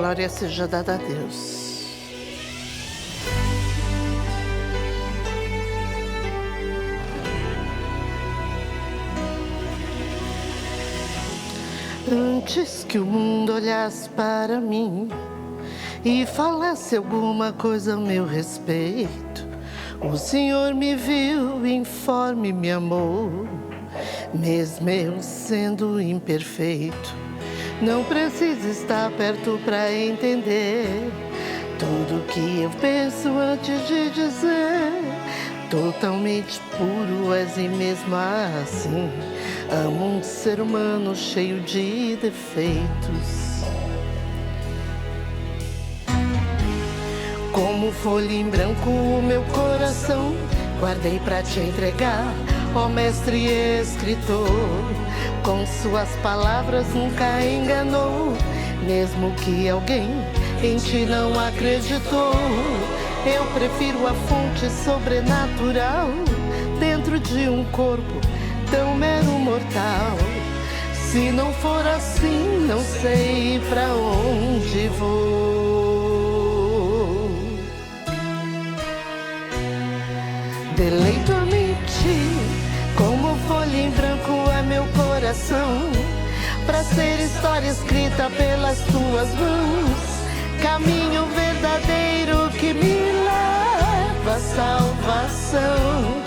Glória seja dada a Deus. Antes que o mundo olhasse para mim e falasse alguma coisa a meu respeito, o Senhor me viu, informe, me amou, mesmo eu sendo imperfeito. Não precisa estar perto para entender tudo que eu penso antes de dizer. Totalmente puro és e mesmo assim amo um ser humano cheio de defeitos. Como folha em branco o meu coração guardei pra te entregar, ó mestre e escritor. Com suas palavras nunca enganou, mesmo que alguém em ti não acreditou. Eu prefiro a fonte sobrenatural dentro de um corpo tão mero mortal. Se não for assim, não sei pra onde vou. Deleito-me em ti, como folha em branco é meu coração, pra ser história escrita pelas tuas mãos, caminho verdadeiro que me leva à salvação.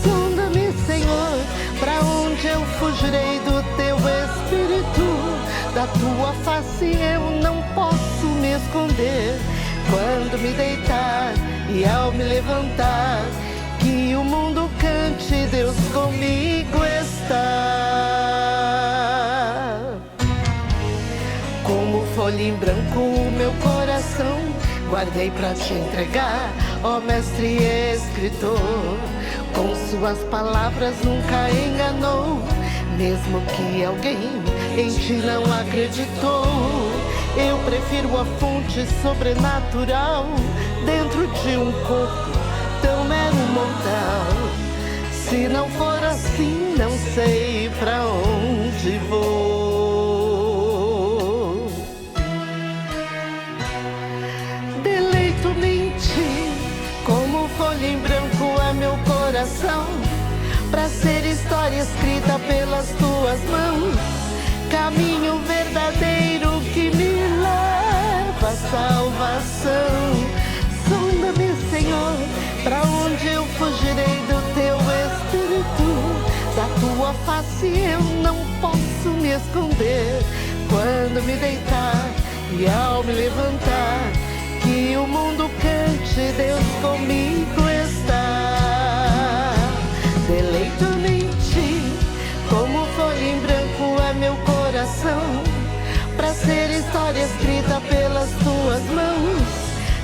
Sonda-me, Senhor, pra onde eu fugirei do teu Espírito, da tua face eu não posso me esconder. Quando me deitar e ao me levantar, que o mundo cante, Deus comigo está. Como folha em branco o meu coração guardei pra te entregar, ó mestre e escritor. Com suas palavras nunca enganou, mesmo que alguém em ti não acreditou. Eu prefiro a fonte sobrenatural dentro de um corpo tão mero mortal. Se não for assim, não sei pra onde vou. Deleito-me em ti, como folha em branco é meu coração, pra ser história escrita pelas tuas mãos, caminho verdadeiro que me leva à salvação. Sonda-me, Senhor, pra onde eu fugirei do teu Espírito, da tua face eu não posso me esconder. Quando me deitar e ao me levantar, que o mundo cante, Deus comigo está. Deleito-me em ti, como folha em branco é meu coração, pra ser história escrita pelas tuas mãos,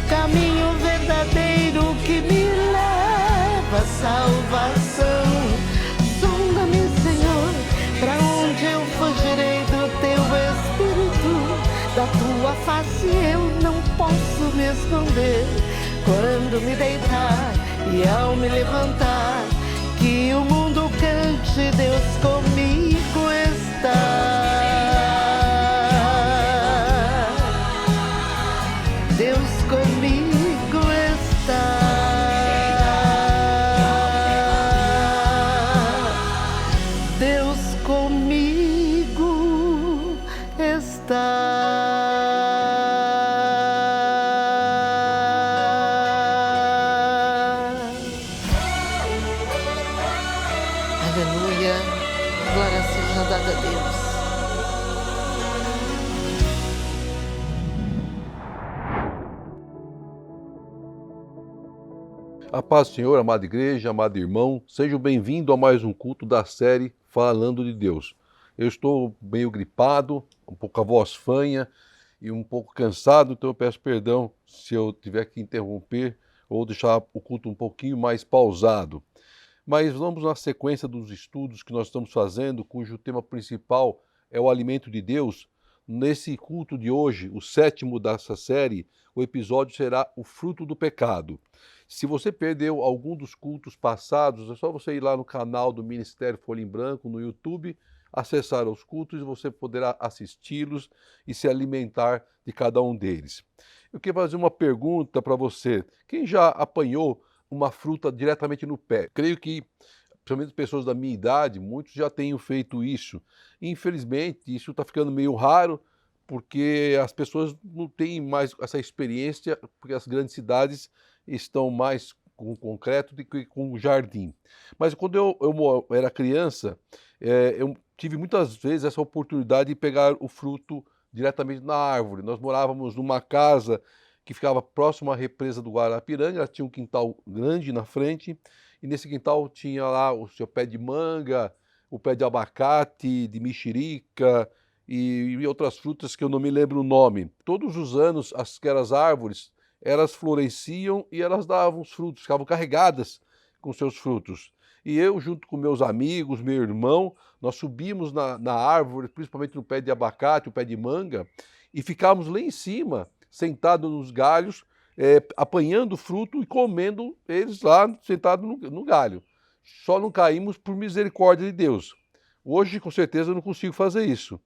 caminho verdadeiro que me leva à salvação. Sonda-me, Senhor, pra onde eu fugirei do teu Espírito, da tua face eu não posso me esconder. Quando me deitar e ao me levantar, que o mundo cante, Deus comigo está. Deus comigo está. Deus comigo está. Aleluia, glória seja dada a Deus. A paz do Senhor, amada igreja, amado irmão, sejam bem-vindos a mais um culto da série Falando de Deus. Eu estou meio gripado, um pouco a voz fanha e um pouco cansado, então eu peço perdão se eu tiver que interromper ou deixar o culto um pouquinho mais pausado. Mas vamos na sequência dos estudos que nós estamos fazendo, cujo tema principal é o alimento de Deus. Nesse culto de hoje, o 7º dessa série, o episódio será o fruto do pecado. Se você perdeu algum dos cultos passados, é só você ir lá no canal do Ministério Folha em Branco, no YouTube, acessar os cultos e você poderá assisti-los e se alimentar de cada um deles. Eu queria fazer uma pergunta para você. Quem já apanhou uma fruta diretamente no pé? Creio que, principalmente pessoas da minha idade, muitos já tenham feito isso. Infelizmente, isso está ficando meio raro, porque as pessoas não têm mais essa experiência, porque as grandes cidades estão mais com concreto do que com jardim. Mas quando eu era criança, eu tive muitas vezes essa oportunidade de pegar o fruto diretamente na árvore. Nós morávamos numa casa que ficava próximo à represa do Guarapiranga, ela tinha um quintal grande na frente, e nesse quintal tinha lá o seu pé de manga, o pé de abacate, de mexerica e outras frutas que eu não me lembro o nome. Todos os anos, aquelas árvores, elas floresciam e elas davam os frutos, ficavam carregadas com seus frutos. E eu, junto com meus amigos, meu irmão, nós subimos na árvore, principalmente no pé de abacate, o pé de manga, e ficávamos lá em cima, sentados nos galhos, apanhando fruto e comendo eles lá, sentados no galho. Só não caímos por misericórdia de Deus. Hoje, com certeza, eu não consigo fazer isso.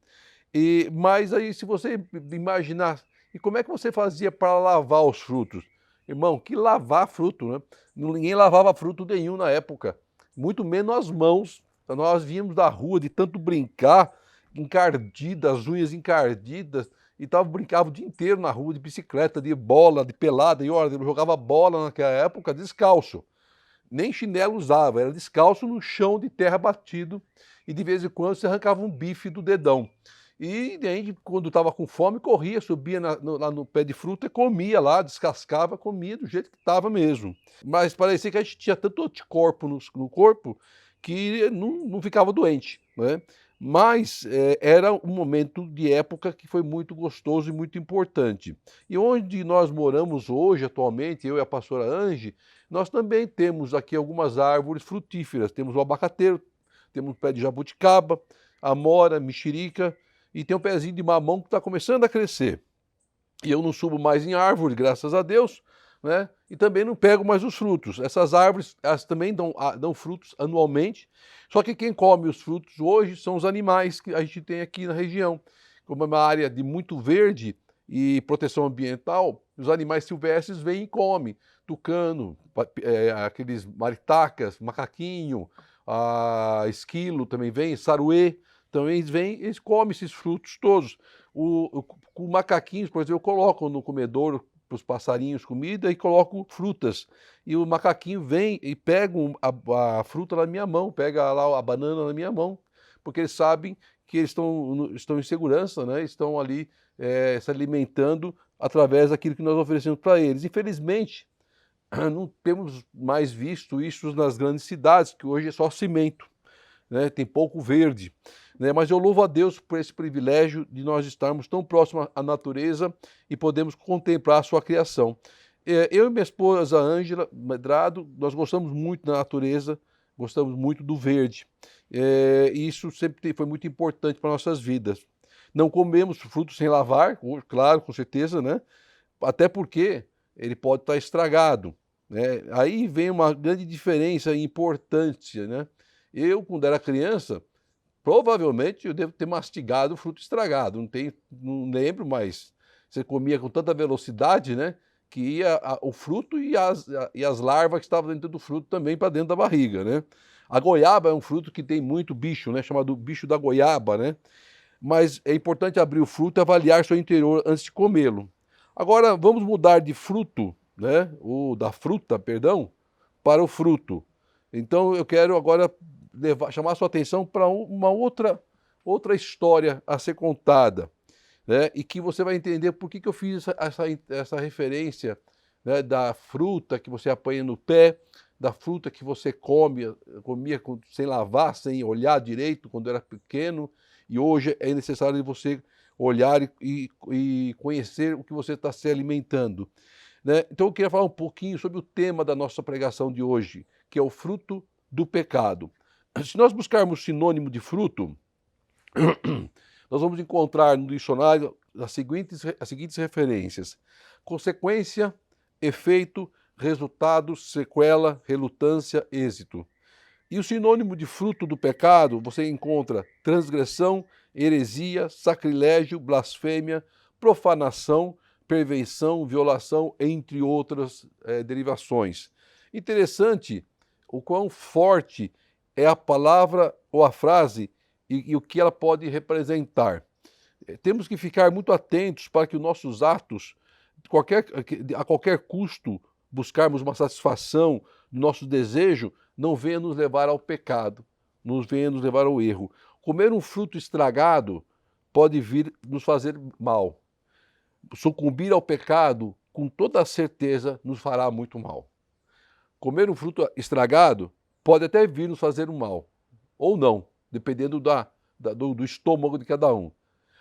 Mas aí, se você imaginar, e como é que você fazia para lavar os frutos? Irmão, que lavar fruto, né? Ninguém lavava fruto nenhum na época, muito menos as mãos. Nós vínhamos da rua de tanto brincar, encardidas, as unhas encardidas, e brincava o dia inteiro na rua de bicicleta, de bola, de pelada, e olha, eu jogava bola naquela época descalço. Nem chinelo usava, era descalço no chão de terra batido, e de vez em quando você arrancava um bife do dedão. E aí, quando estava com fome, corria, subia lá no pé de fruta e comia lá, descascava, comia do jeito que estava mesmo. Mas parecia que a gente tinha tanto anticorpo no corpo que não ficava doente, né? Mas era um momento de época que foi muito gostoso e muito importante. E onde nós moramos hoje, atualmente, eu e a pastora Ange, nós também temos aqui algumas árvores frutíferas. Temos o abacateiro, temos o pé de jabuticaba, amora, mexerica, e tem um pezinho de mamão que está começando a crescer. E eu não subo mais em árvore, graças a Deus, né? E também não pego mais os frutos. Essas árvores, elas também dão frutos anualmente, só que quem come os frutos hoje são os animais que a gente tem aqui na região. Como é uma área de muito verde e proteção ambiental, os animais silvestres vêm e comem. Tucano, aqueles maritacas, macaquinho, esquilo também vem, saruê, também vem, eles comem esses frutos todos. Com macaquinhos, por exemplo, eu coloco no comedouro para os passarinhos comida e coloco frutas. E o macaquinho vem e pega a fruta na minha mão, pega lá a banana na minha mão, porque eles sabem que eles estão em segurança, né? Estão ali se alimentando através daquilo que nós oferecemos para eles. Infelizmente, não temos mais visto isso nas grandes cidades, que hoje é só cimento, né? Tem pouco verde. Né? Mas eu louvo a Deus por esse privilégio de nós estarmos tão próximos à natureza e podemos contemplar a sua criação. Eu e minha esposa Ângela Medrado, nós gostamos muito da natureza, gostamos muito do verde. E isso sempre foi muito importante para nossas vidas. Não comemos frutos sem lavar, claro, com certeza, né? Até porque ele pode estar estragado, né? Aí vem uma grande diferença e importância, né? Eu, quando era criança, provavelmente eu devo ter mastigado o fruto estragado, não lembro, mas você comia com tanta velocidade, né, que ia o fruto e as larvas que estavam dentro do fruto também para dentro da barriga, né. A goiaba é um fruto que tem muito bicho, né, chamado bicho da goiaba, né, mas é importante abrir o fruto e avaliar seu interior antes de comê-lo. Agora vamos mudar de fruto, né, ou da fruta, perdão, para o fruto. Então eu quero agora chamar a sua atenção para uma outra história a ser contada, né? E que você vai entender por que eu fiz essa referência, né, da fruta que você apanha no pé, da fruta que você comia sem lavar, sem olhar direito quando era pequeno, e hoje é necessário você olhar e conhecer o que você está se alimentando. Né? Então eu queria falar um pouquinho sobre o tema da nossa pregação de hoje, que é o fruto do pecado. Se nós buscarmos sinônimo de fruto, nós vamos encontrar no dicionário as seguintes referências: consequência, efeito, resultado, sequela, relutância, êxito. E o sinônimo de fruto do pecado, você encontra transgressão, heresia, sacrilégio, blasfêmia, profanação, perversão, violação, entre outras derivações. Interessante o quão forte é a palavra ou a frase e o que ela pode representar. Temos que ficar muito atentos para que os nossos atos, a qualquer custo, buscarmos uma satisfação do nosso desejo, não venha nos levar ao pecado, não venha nos levar ao erro. Comer um fruto estragado pode vir nos fazer mal. Sucumbir ao pecado, com toda certeza, nos fará muito mal. Comer um fruto estragado pode até vir nos fazer um mal, ou não, dependendo do estômago de cada um.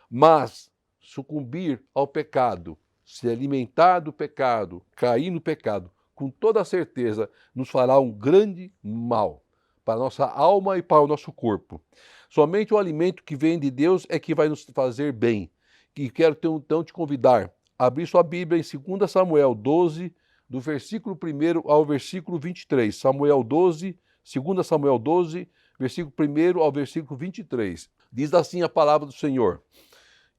Mas sucumbir ao pecado, se alimentar do pecado, cair no pecado, com toda certeza nos fará um grande mal para a nossa alma e para o nosso corpo. Somente o alimento que vem de Deus é que vai nos fazer bem. E quero então te convidar a abrir sua Bíblia em 2 Samuel 12, do versículo 1 ao versículo 23. Samuel 12, 2 Samuel 12, versículo 1 ao versículo 23. Diz assim a palavra do Senhor.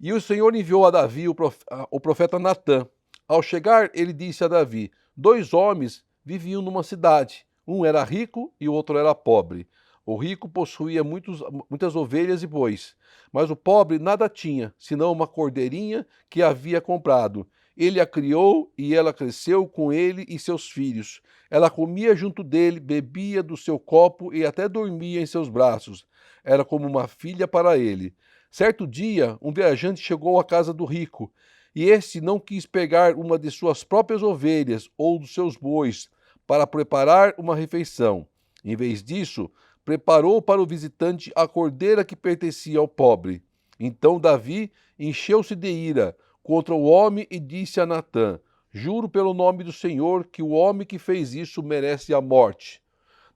E o Senhor enviou a Davi o profeta Natã. Ao chegar, ele disse a Davi: 2 homens viviam numa cidade. Um era rico e o outro era pobre. O rico possuía muitas ovelhas e bois, mas o pobre nada tinha, senão uma cordeirinha que havia comprado. Ele a criou e ela cresceu com ele e seus filhos. Ela comia junto dele, bebia do seu copo e até dormia em seus braços. Era como uma filha para ele. Certo dia, um viajante chegou à casa do rico, e este não quis pegar uma de suas próprias ovelhas ou dos seus bois para preparar uma refeição. Em vez disso, preparou para o visitante a cordeira que pertencia ao pobre. Então Davi encheu-se de ira contra o homem e disse a Natã: juro pelo nome do Senhor que o homem que fez isso merece a morte.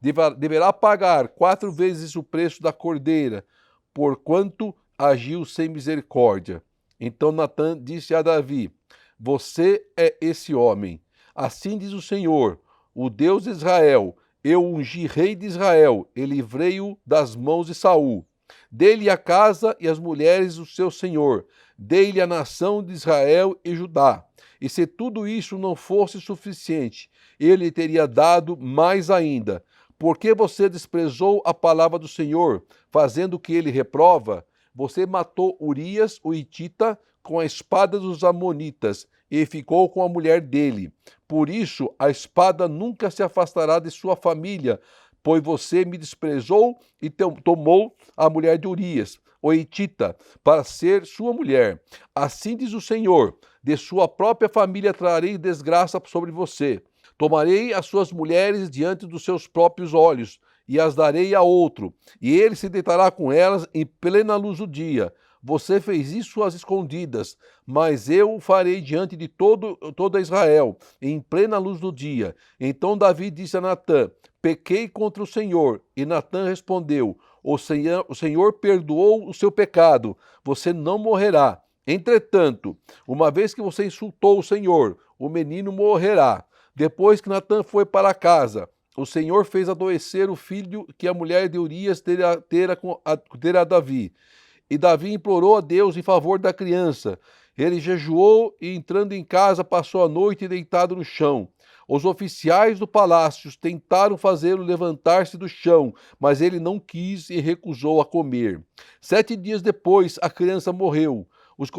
Deverá pagar 4 vezes o preço da cordeira, porquanto agiu sem misericórdia. Então Natã disse a Davi: você é esse homem. Assim diz o Senhor, o Deus de Israel: eu ungi rei de Israel e livrei-o das mãos de Saul. Dei-lhe a casa e as mulheres do seu senhor. Dei-lhe a nação de Israel e Judá. E se tudo isso não fosse suficiente, ele teria dado mais ainda. Porque você desprezou a palavra do Senhor, fazendo o que ele reprova? Você matou Urias, o hitita, com a espada dos amonitas, e ficou com a mulher dele. Por isso, a espada nunca se afastará de sua família, pois você me desprezou e tomou a mulher de Urias, o hitita, para ser sua mulher. Assim diz o Senhor: de sua própria família trarei desgraça sobre você. Tomarei as suas mulheres diante dos seus próprios olhos, e as darei a outro, e ele se deitará com elas em plena luz do dia. Você fez isso às escondidas, mas eu o farei diante de toda Israel, em plena luz do dia. Então Davi disse a Natã: pequei contra o Senhor. E Natã respondeu: o Senhor perdoou o seu pecado, você não morrerá. Entretanto, uma vez que você insultou o Senhor, o menino morrerá. Depois que Natã foi para casa, o Senhor fez adoecer o filho que a mulher de Urias tera a Davi. E Davi implorou a Deus em favor da criança. Ele jejuou e, entrando em casa, passou a noite deitado no chão. Os oficiais do palácio tentaram fazê-lo levantar-se do chão, mas ele não quis e recusou a comer. 7 dias depois, a criança morreu. Os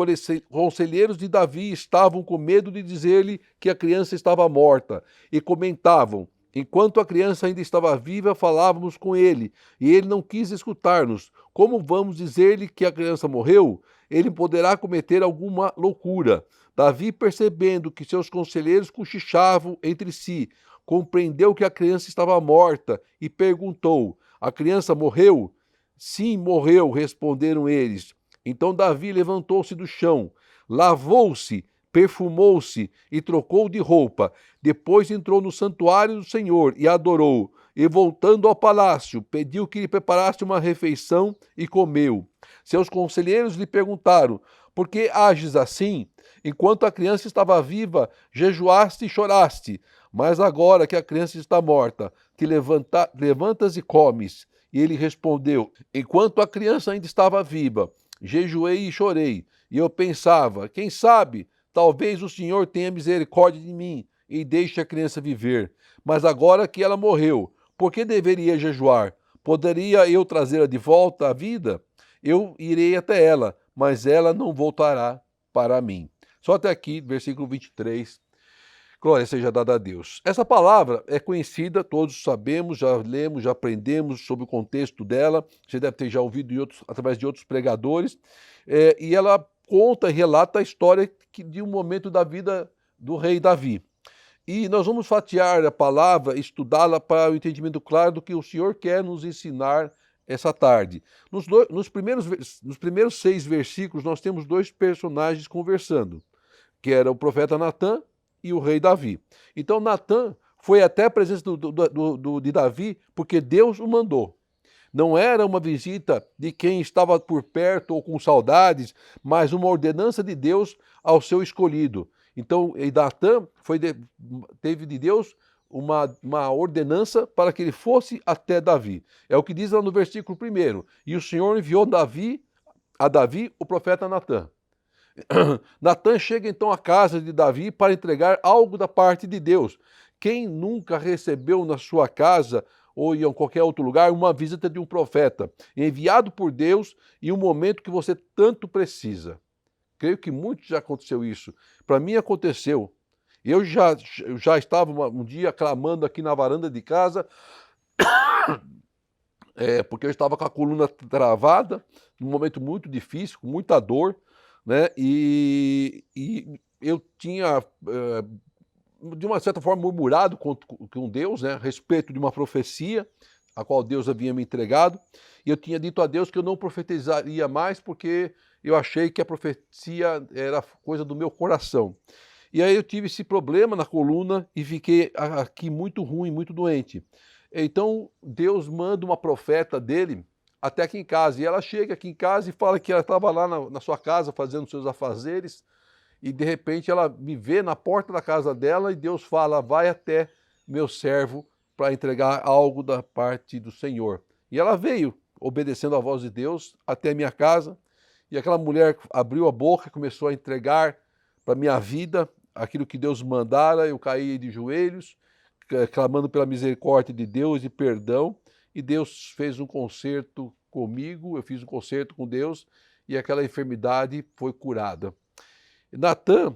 conselheiros de Davi estavam com medo de dizer-lhe que a criança estava morta e comentavam: enquanto a criança ainda estava viva, falávamos com ele, e ele não quis escutar-nos. Como vamos dizer-lhe que a criança morreu? Ele poderá cometer alguma loucura. Davi, percebendo que seus conselheiros cochichavam entre si, compreendeu que a criança estava morta e perguntou: a criança morreu? Sim, morreu, responderam eles. Então Davi levantou-se do chão, lavou-se, perfumou-se e trocou de roupa. Depois entrou no santuário do Senhor e adorou. E voltando ao palácio, pediu que lhe preparasse uma refeição e comeu. Seus conselheiros lhe perguntaram: Por que ages assim? Enquanto a criança estava viva, jejuaste e choraste. Mas agora que a criança está morta, levantas e comes. E ele respondeu: enquanto a criança ainda estava viva, jejuei e chorei. E eu pensava: quem sabe, talvez o Senhor tenha misericórdia de mim e deixe a criança viver. Mas agora que ela morreu, por que deveria jejuar? Poderia eu trazê-la de volta à vida? Eu irei até ela, mas ela não voltará para mim. Só até aqui, versículo 23. Glória seja dada a Deus. Essa palavra é conhecida, todos sabemos, já lemos, já aprendemos sobre o contexto dela. Você deve ter já ouvido através de outros pregadores. E ela conta e relata a história de um momento da vida do rei Davi. E nós vamos fatiar a palavra, estudá-la para o entendimento claro do que o Senhor quer nos ensinar essa tarde. Nos primeiros 6 versículos, nós temos 2 personagens conversando, que era o profeta Natã e o rei Davi. Então, Natã foi até a presença de Davi porque Deus o mandou. Não era uma visita de quem estava por perto ou com saudades, mas uma ordenança de Deus ao seu escolhido. Então, Natã teve de Deus uma ordenança para que ele fosse até Davi. É o que diz lá no versículo 1. E o Senhor enviou a Davi o profeta Natã. Natã chega então à casa de Davi para entregar algo da parte de Deus. Quem nunca recebeu na sua casa ou em qualquer outro lugar uma visita de um profeta, enviado por Deus em um momento que você tanto precisa? Creio que muito já aconteceu isso. Para mim aconteceu. Eu já estava um dia clamando aqui na varanda de casa, porque eu estava com a coluna travada, num momento muito difícil, com muita dor, né? E eu tinha, de uma certa forma, murmurado com Deus, né? A respeito de uma profecia, a qual Deus havia me entregado, e eu tinha dito a Deus que eu não profetizaria mais, porque eu achei que a profecia era coisa do meu coração. E aí eu tive esse problema na coluna e fiquei aqui muito ruim, muito doente. Então Deus manda uma profeta dele até aqui em casa. E ela chega aqui em casa e fala que ela estava lá na sua casa fazendo seus afazeres. E de repente ela me vê na porta da casa dela e Deus fala: vai até meu servo para entregar algo da parte do Senhor. E ela veio, obedecendo à voz de Deus, até a minha casa. E aquela mulher abriu a boca e começou a entregar para a minha vida aquilo que Deus mandara. Eu caí de joelhos, clamando pela misericórdia de Deus e perdão. E Deus fez um concerto comigo, eu fiz um concerto com Deus e aquela enfermidade foi curada. Natã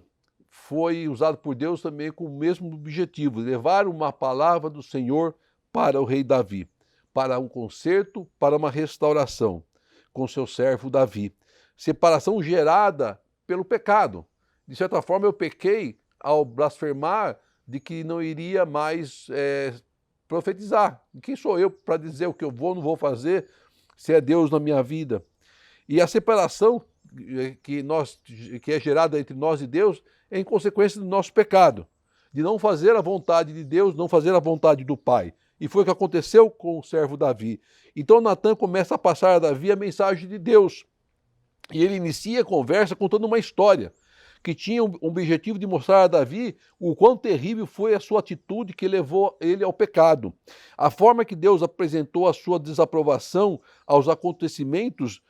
foi usado por Deus também com o mesmo objetivo, levar uma palavra do Senhor para o rei Davi, para um concerto, para uma restauração com seu servo Davi. Separação gerada pelo pecado. De certa forma, eu pequei ao blasfemar de que não iria mais profetizar. Quem sou eu para dizer o que eu vou ou não vou fazer, se é Deus na minha vida? E a separação que é gerada entre nós e Deus é em consequência do nosso pecado, de não fazer a vontade de Deus, não fazer a vontade do Pai. E foi o que aconteceu com o servo Davi. Então Natã começa a passar a Davi a mensagem de Deus. E ele inicia a conversa contando uma história que tinha um objetivo de mostrar a Davi o quão terrível foi a sua atitude que levou ele ao pecado. A forma que Deus apresentou a sua desaprovação aos acontecimentos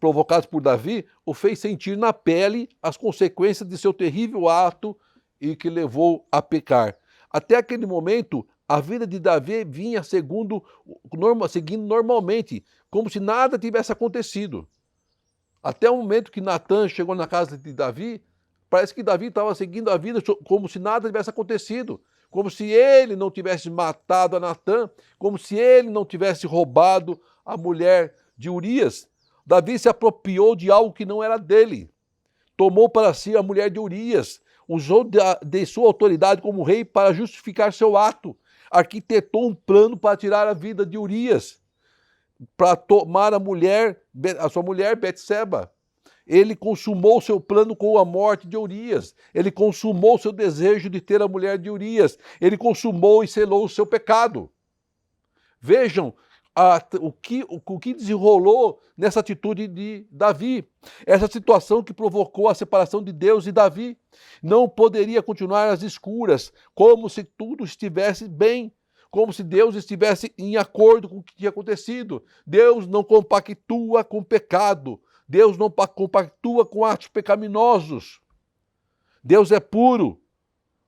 provocados por Davi o fez sentir na pele as consequências de seu terrível ato e que levou a pecar. Até aquele momento, a vida de Davi vinha seguindo normalmente, como se nada tivesse acontecido. Até o momento que Natã chegou na casa de Davi, parece que Davi estava seguindo a vida como se nada tivesse acontecido, como se ele não tivesse matado a Natã, como se ele não tivesse roubado a mulher de Urias. Davi se apropriou de algo que não era dele, tomou para si a mulher de Urias, usou de sua autoridade como rei para justificar seu ato, arquitetou um plano para tirar a vida de Urias, para tomar a sua mulher Betseba. Ele consumou seu plano com a morte de Urias. Ele consumou seu desejo de ter a mulher de Urias. Ele consumou e selou o seu pecado. Vejam o que desenrolou nessa atitude de Davi. Essa situação que provocou a separação de Deus e Davi. Não poderia continuar às escuras, como se tudo estivesse bem, como se Deus estivesse em acordo com o que tinha acontecido. Deus não compactua com pecado. Deus não compactua com atos pecaminosos. Deus é puro.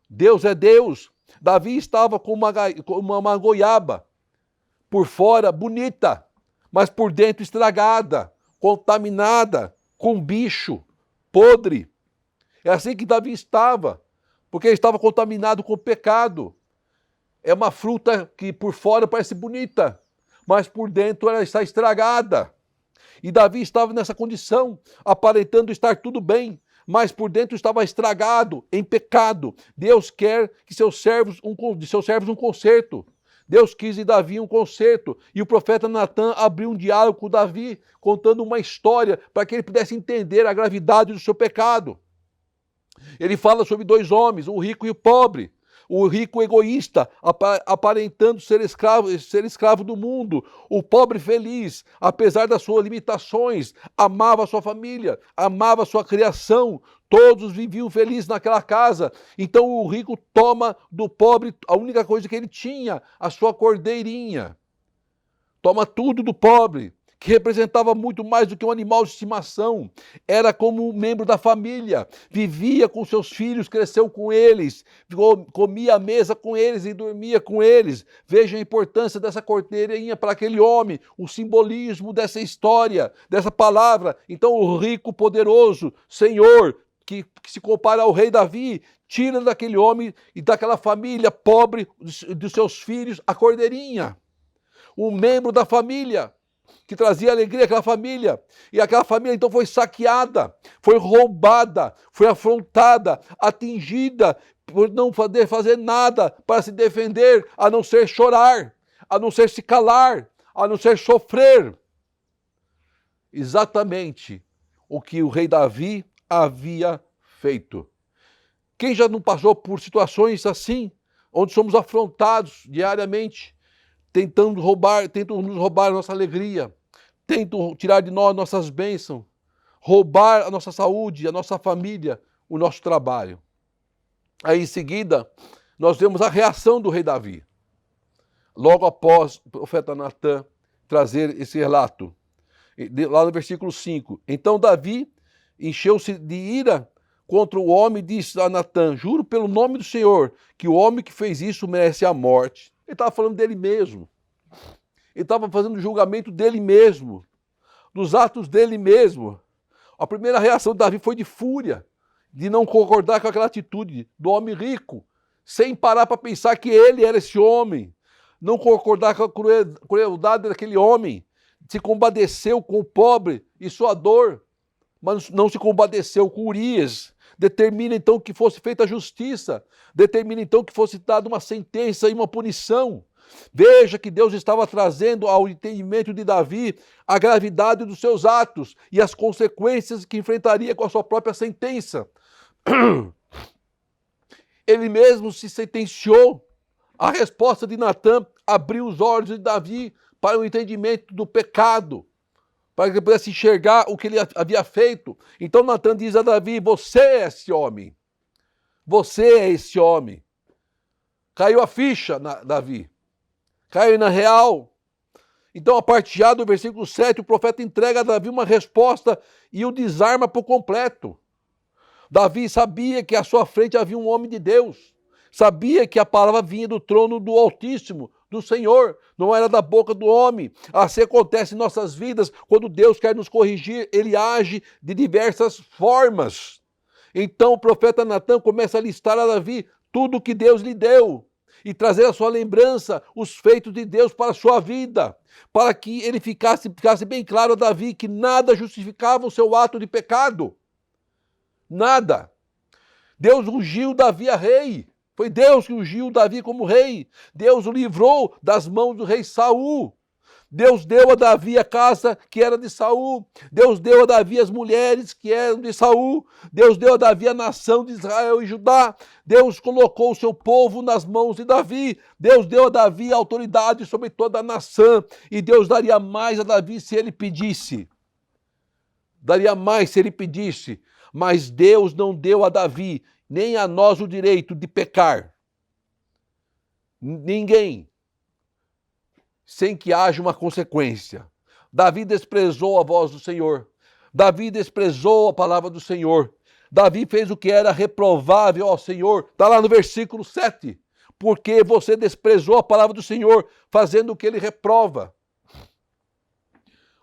Deus é Deus. Davi estava com uma goiaba, por fora bonita, mas por dentro estragada, contaminada, com bicho, podre. É assim que Davi estava, porque ele estava contaminado com o pecado. É uma fruta que por fora parece bonita, mas por dentro ela está estragada. E Davi estava nessa condição, aparentando estar tudo bem, mas por dentro estava estragado, em pecado. Deus quer que de seus servos um conserto. Deus quis de Davi um conserto. E o profeta Natan abriu um diálogo com Davi, contando uma história para que ele pudesse entender a gravidade do seu pecado. Ele fala sobre dois homens, o rico e o pobre. O rico egoísta, aparentando ser escravo do mundo. O pobre feliz, apesar das suas limitações, amava a sua família, amava a sua criação. Todos viviam felizes naquela casa. Então o rico toma do pobre a única coisa que ele tinha, a sua cordeirinha. Toma tudo do pobre, que representava muito mais do que um animal de estimação. Era como um membro da família, vivia com seus filhos, cresceu com eles, comia à mesa com eles e dormia com eles. Veja a importância dessa cordeirinha para aquele homem, o simbolismo dessa história, dessa palavra. Então o rico poderoso, Senhor, que se compara ao rei Davi, tira daquele homem e daquela família pobre, dos seus filhos, a cordeirinha. Um membro da família, que trazia alegria àquela família. E aquela família então foi saqueada, foi roubada, foi afrontada, atingida, por não poder fazer nada para se defender, a não ser chorar, a não ser se calar, a não ser sofrer. Exatamente o que o rei Davi havia feito. Quem já não passou por situações assim, onde somos afrontados diariamente, tentam nos roubar a nossa alegria, tentam tirar de nós nossas bênçãos, roubar a nossa saúde, a nossa família, o nosso trabalho. Aí em seguida, nós vemos a reação do rei Davi. Logo após o profeta Natan trazer esse relato, lá no versículo 5. Então Davi encheu-se de ira contra o homem e disse a Natan: juro pelo nome do Senhor que o homem que fez isso merece a morte. Ele estava falando dele mesmo. Ele estava fazendo o julgamento dele mesmo, dos atos dele mesmo. A primeira reação de Davi foi de fúria, de não concordar com aquela atitude do homem rico, sem parar para pensar que ele era esse homem, não concordar com a crueldade daquele homem, se compadeceu com o pobre e sua dor, mas não se compadeceu com Urias. Determina então que fosse feita a justiça, determina então que fosse dada uma sentença e uma punição. Veja que Deus estava trazendo ao entendimento de Davi a gravidade dos seus atos e as consequências que enfrentaria com a sua própria sentença. Ele mesmo se sentenciou. A resposta de Natan abriu os olhos de Davi para o entendimento do pecado, para que ele pudesse enxergar o que ele havia feito. Então Natan diz a Davi: você é esse homem. Você é esse homem. Caiu a ficha, Davi. Caiu na real. Então, a partir do versículo 7, o profeta entrega a Davi uma resposta e o desarma por completo. Davi sabia que à sua frente havia um homem de Deus. Sabia que a palavra vinha do trono do Altíssimo, do Senhor, não era da boca do homem. Assim acontece em nossas vidas, quando Deus quer nos corrigir, ele age de diversas formas. Então o profeta Natan começa a listar a Davi tudo o que Deus lhe deu e trazer à sua lembrança os feitos de Deus para a sua vida, para que ele ficasse bem claro a Davi que nada justificava o seu ato de pecado. Nada. Deus ungiu Davi a rei. Foi Deus que ungiu Davi como rei. Deus o livrou das mãos do rei Saul. Deus deu a Davi a casa que era de Saul. Deus deu a Davi as mulheres que eram de Saul. Deus deu a Davi a nação de Israel e Judá. Deus colocou o seu povo nas mãos de Davi. Deus deu a Davi a autoridade sobre toda a nação. E Deus daria mais a Davi se ele pedisse. Daria mais se ele pedisse. Mas Deus não deu a Davi, nem a nós, o direito de pecar. Ninguém. Sem que haja uma consequência. Davi desprezou a voz do Senhor. Davi desprezou a palavra do Senhor. Davi fez o que era reprovável ao Senhor. Está lá no versículo 7. Porque você desprezou a palavra do Senhor, fazendo o que ele reprova.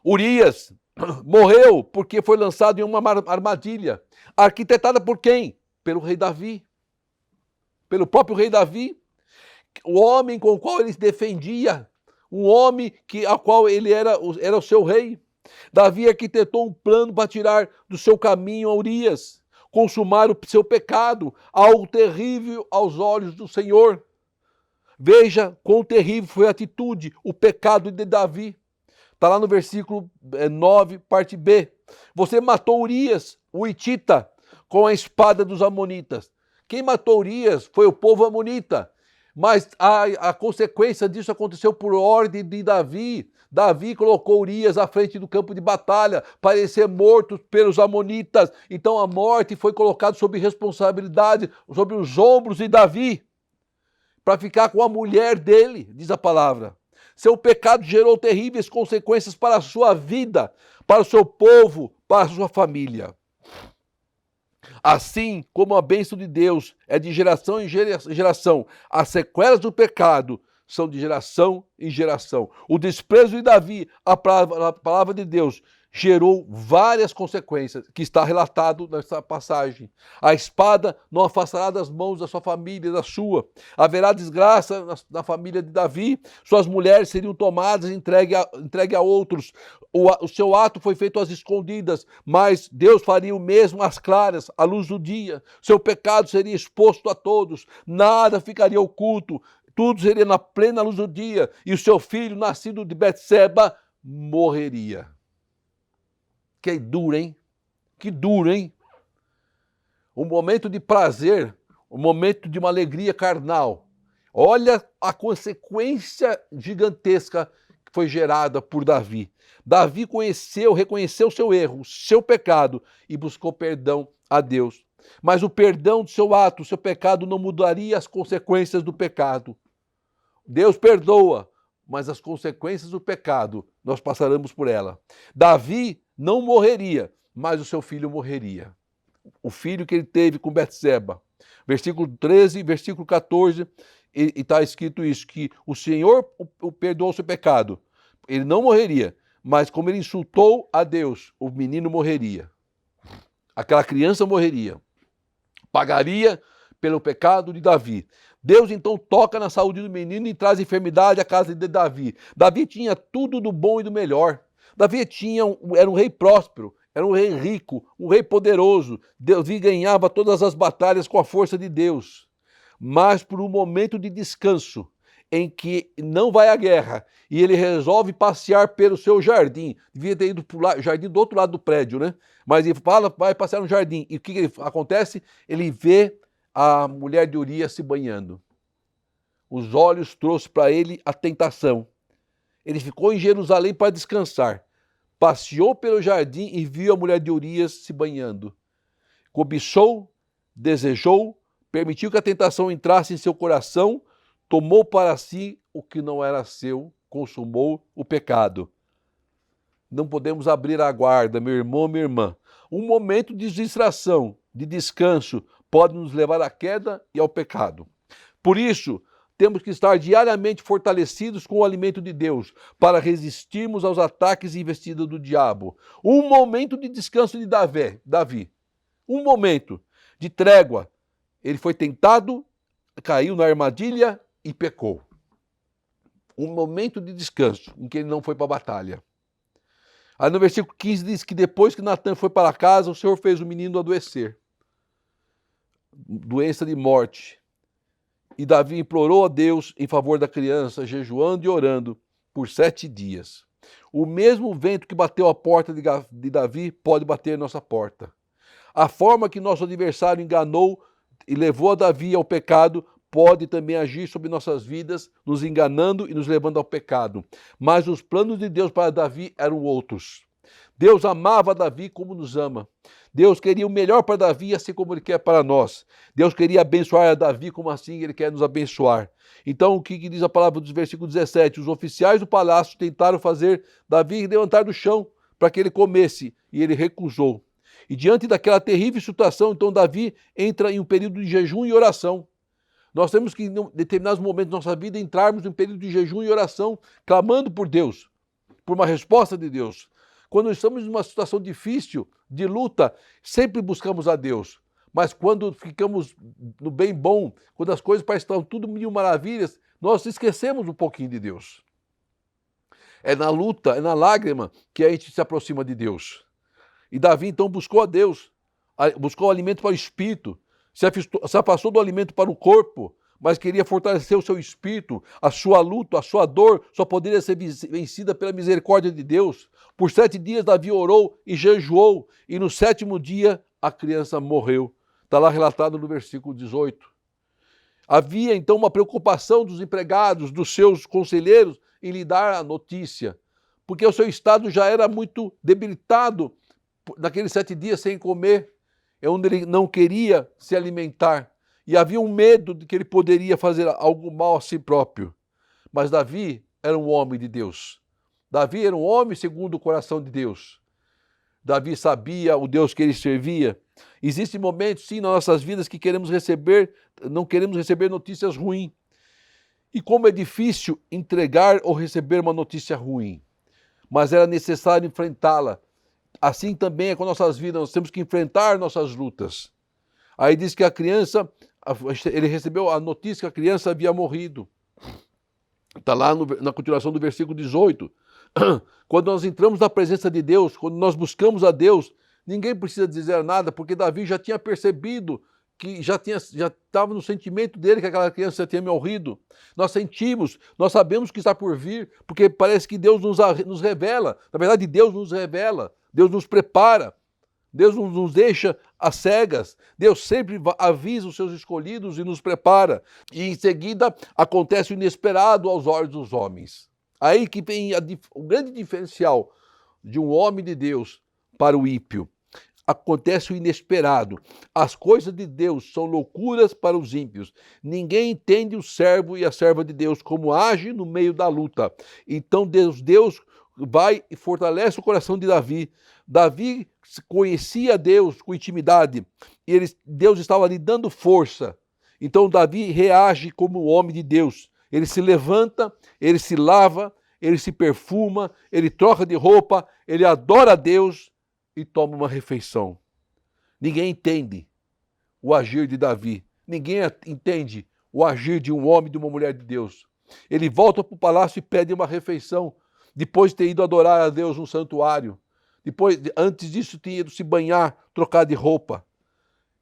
Urias morreu porque foi lançado em uma armadilha. Arquitetada por quem? Pelo rei Davi. Pelo próprio rei Davi. O homem com o qual ele se defendia. Um homem a qual ele era o seu rei. Davi arquitetou um plano para tirar do seu caminho a Urias, consumar o seu pecado, algo terrível aos olhos do Senhor. Veja quão terrível foi a atitude, o pecado de Davi. Está lá no versículo 9, parte B. Você matou Urias, o hitita, com a espada dos amonitas. Quem matou Urias foi o povo amonita. Mas a consequência disso aconteceu por ordem de Davi. Davi colocou Urias à frente do campo de batalha para ele ser morto pelos amonitas. Então a morte foi colocada sob responsabilidade, sobre os ombros de Davi, para ficar com a mulher dele, diz a palavra. Seu pecado gerou terríveis consequências para a sua vida, para o seu povo, para a sua família. Assim como a bênção de Deus é de geração em geração, as sequelas do pecado são de geração em geração. O desprezo de Davi à palavra de Deus gerou várias consequências, que está relatado nessa passagem. A espada não afastará das mãos da sua família, da sua. Haverá desgraça na família de Davi, suas mulheres seriam tomadas e entregue a outros. O seu ato foi feito às escondidas, mas Deus faria o mesmo às claras, à luz do dia. Seu pecado seria exposto a todos, nada ficaria oculto, tudo seria na plena luz do dia, e o seu filho, nascido de Betseba, morreria. Que duro, hein? Que duro, hein? Um momento de prazer, um momento de uma alegria carnal. Olha a consequência gigantesca que foi gerada por Davi. Davi reconheceu seu erro, seu pecado e buscou perdão a Deus. Mas o perdão do seu ato, o seu pecado não mudaria as consequências do pecado. Deus perdoa, mas as consequências do pecado, nós passaremos por ela. Davi não morreria, mas o seu filho morreria. O filho que ele teve com Betseba. Versículo 13, versículo 14, e está escrito isso, que o Senhor o perdoou o seu pecado. Ele não morreria, mas como ele insultou a Deus, o menino morreria. Aquela criança morreria. Pagaria pelo pecado de Davi. Deus então toca na saúde do menino e traz enfermidade à casa de Davi. Davi tinha tudo do bom e do melhor. Davi era um rei próspero, era um rei rico, um rei poderoso. Davi ganhava todas as batalhas com a força de Deus. Mas por um momento de descanso, em que não vai à guerra, e ele resolve passear pelo seu jardim. Devia ter ido para o jardim do outro lado do prédio, né? Mas ele fala, vai passear no jardim. E o que acontece? Ele vê a mulher de Urias se banhando. Os olhos trouxeram para ele a tentação. Ele ficou em Jerusalém para descansar. Passeou pelo jardim e viu a mulher de Urias se banhando. Cobiçou, desejou, permitiu que a tentação entrasse em seu coração, tomou para si o que não era seu, consumou o pecado. Não podemos abrir a guarda, meu irmão, minha irmã. Um momento de distração, de descanso, pode nos levar à queda e ao pecado. Por isso, temos que estar diariamente fortalecidos com o alimento de Deus para resistirmos aos ataques e investidas do diabo. Um momento de descanso de Davi. Um momento de trégua. Ele foi tentado, caiu na armadilha e pecou. Um momento de descanso em que ele não foi para a batalha. Aí no versículo 15 diz que depois que Natan foi para casa, o Senhor fez o menino adoecer. Doença de morte. E Davi implorou a Deus em favor da criança, jejuando e orando. por 7 dias. O mesmo vento que bateu a porta de Davi pode bater a nossa porta. A forma que nosso adversário enganou e levou a Davi ao pecado pode também agir sobre nossas vidas, nos enganando e nos levando ao pecado. Mas os planos de Deus para Davi eram outros. Deus amava Davi como nos ama. Deus queria o melhor para Davi, assim como Ele quer para nós. Deus queria abençoar a Davi, como assim Ele quer nos abençoar. Então, o que diz a palavra do versículo 17? Os oficiais do palácio tentaram fazer Davi levantar do chão para que ele comesse, e ele recusou. E diante daquela terrível situação, então Davi entra em um período de jejum e oração. Nós temos que, em determinados momentos da nossa vida, entrarmos em um período de jejum e oração, clamando por Deus, por uma resposta de Deus. Quando estamos em uma situação difícil, de luta, sempre buscamos a Deus. Mas quando ficamos no bem bom, quando as coisas parecem estar tudo mil maravilhas, nós esquecemos um pouquinho de Deus. É na luta, é na lágrima que a gente se aproxima de Deus. E Davi então buscou a Deus, buscou o alimento para o espírito, se afastou do alimento para o corpo, mas queria fortalecer o seu espírito. A sua luta, a sua dor só poderia ser vencida pela misericórdia de Deus. Por 7 dias Davi orou e jejuou, e no 7º dia a criança morreu. Está lá relatado no versículo 18. Havia então uma preocupação dos empregados, dos seus conselheiros, em lhe dar a notícia, porque o seu estado já era muito debilitado naqueles 7 dias sem comer, é onde ele não queria se alimentar, e havia um medo de que ele poderia fazer algo mal a si próprio. Mas Davi era um homem de Deus. Davi era um homem segundo o coração de Deus. Davi sabia o Deus que ele servia. Existem momentos, sim, nas nossas vidas que não queremos receber notícias ruins. E como é difícil entregar ou receber uma notícia ruim. Mas era necessário enfrentá-la. Assim também é com nossas vidas, nós temos que enfrentar nossas lutas. Aí diz que a criança, ele recebeu a notícia que a criança havia morrido. Está lá na continuação do versículo 18. Quando nós entramos na presença de Deus, quando nós buscamos a Deus, ninguém precisa dizer nada, porque Davi já tinha percebido que já estava no sentimento dele que aquela criança já tinha morrido. Nós sentimos, nós sabemos que está por vir, porque parece que Deus nos revela. Na verdade, Deus nos revela, Deus nos prepara, Deus não nos deixa às cegas. Deus sempre avisa os seus escolhidos e nos prepara. E em seguida acontece o inesperado aos olhos dos homens. Aí que vem o grande diferencial de um homem de Deus para o ímpio. Acontece o inesperado. As coisas de Deus são loucuras para os ímpios. Ninguém entende o servo e a serva de Deus como age no meio da luta. Então Deus vai e fortalece o coração de Davi. Davi conhecia Deus com intimidade e Deus estava lhe dando força. Então Davi reage como um homem de Deus. Ele se levanta, ele se lava, ele se perfuma, ele troca de roupa, ele adora a Deus e toma uma refeição. Ninguém entende o agir de Davi. Ninguém entende o agir de um homem e de uma mulher de Deus. Ele volta para o palácio e pede uma refeição, depois de ter ido adorar a Deus no santuário. Antes disso, tinha ido se banhar, trocar de roupa.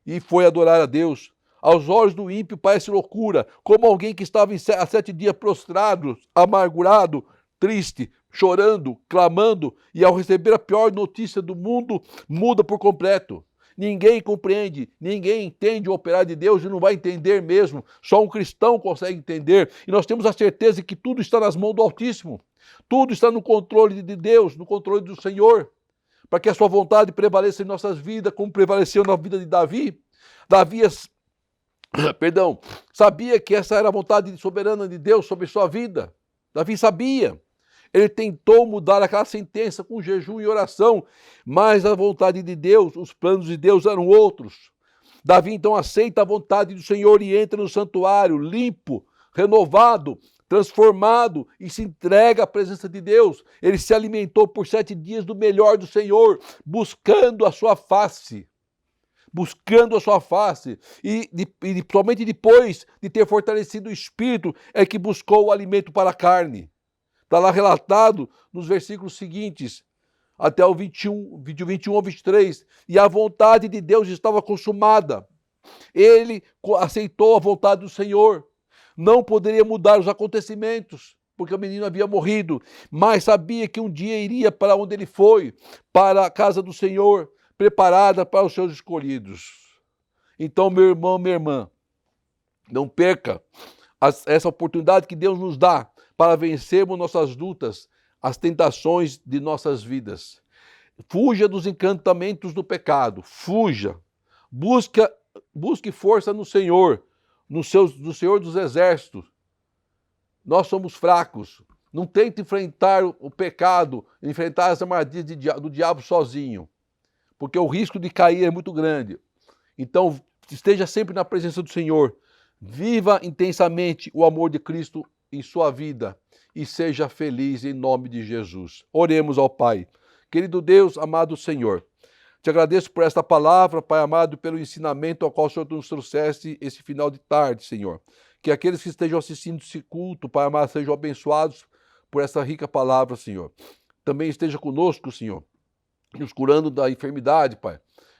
E foi adorar a Deus. Aos olhos do ímpio parece loucura, como alguém que estava há 7 dias prostrado, amargurado, triste, chorando, clamando, e ao receber a pior notícia do mundo, muda por completo. Ninguém compreende, ninguém entende o operar de Deus e não vai entender mesmo. Só um cristão consegue entender. E nós temos a certeza que tudo está nas mãos do Altíssimo. Tudo está no controle de Deus, no controle do Senhor. Para que a sua vontade prevaleça em nossas vidas, como prevaleceu na vida de Davi. Davi sabia que essa era a vontade soberana de Deus sobre sua vida. Davi sabia. Ele tentou mudar aquela sentença com jejum e oração, mas a vontade de Deus, os planos de Deus eram outros. Davi então aceita a vontade do Senhor e entra no santuário, limpo, renovado, transformado e se entrega à presença de Deus. Ele se alimentou por 7 dias do melhor do Senhor, buscando a sua face. Buscando a sua face, e somente depois de ter fortalecido o espírito é que buscou o alimento para a carne. Está lá relatado nos versículos seguintes, até o 21 ao 23, e a vontade de Deus estava consumada. Ele aceitou a vontade do Senhor, não poderia mudar os acontecimentos, porque o menino havia morrido, mas sabia que um dia iria para onde ele foi, para a casa do Senhor, preparada para os seus escolhidos. Então, meu irmão, minha irmã, não perca essa oportunidade que Deus nos dá para vencermos nossas lutas, as tentações de nossas vidas. Fuja dos encantamentos do pecado, fuja. Busque força no Senhor, no Senhor dos Exércitos. Nós somos fracos. Não tente enfrentar o pecado, enfrentar as armadilhas do diabo sozinho, porque o risco de cair é muito grande. Então, esteja sempre na presença do Senhor. Viva intensamente o amor de Cristo em sua vida e seja feliz em nome de Jesus. Oremos ao Pai. Querido Deus, amado Senhor, te agradeço por esta palavra, Pai amado, pelo ensinamento ao qual o Senhor nos trouxeste esse final de tarde, Senhor. Que aqueles que estejam assistindo esse culto, Pai amado, sejam abençoados por essa rica palavra, Senhor. Também esteja conosco, Senhor, nos curando da enfermidade, Pai,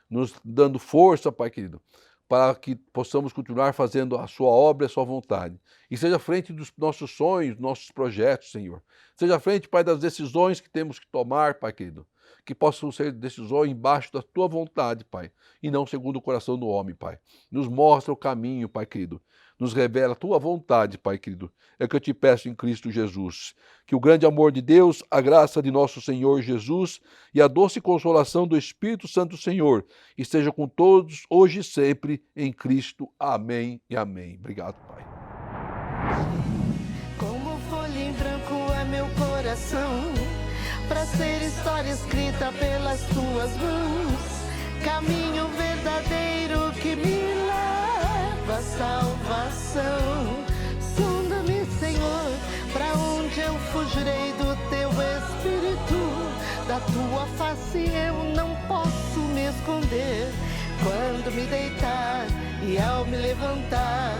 nos dando força, Pai querido, para que possamos continuar fazendo a sua obra e a sua vontade. E seja à frente dos nossos sonhos, nossos projetos, Senhor. Seja à frente, Pai, das decisões que temos que tomar, Pai querido. Que possam ser decisões embaixo da tua vontade, Pai, e não segundo o coração do homem, Pai. Nos mostra o caminho, Pai querido. Nos revela a tua vontade, Pai querido. É o que eu te peço em Cristo Jesus. Que o grande amor de Deus, a graça de nosso Senhor Jesus e a doce consolação do Espírito Santo Senhor esteja com todos, hoje e sempre, em Cristo. Amém e amém. Obrigado, Pai. Como folha em branco é meu coração, para ser história escrita pelas tuas mãos, caminho verdadeiro que me leva à salvação. Sonda-me, Senhor, para onde eu fugirei do teu Espírito, da tua face eu não posso me esconder. Quando me deitar e ao me levantar,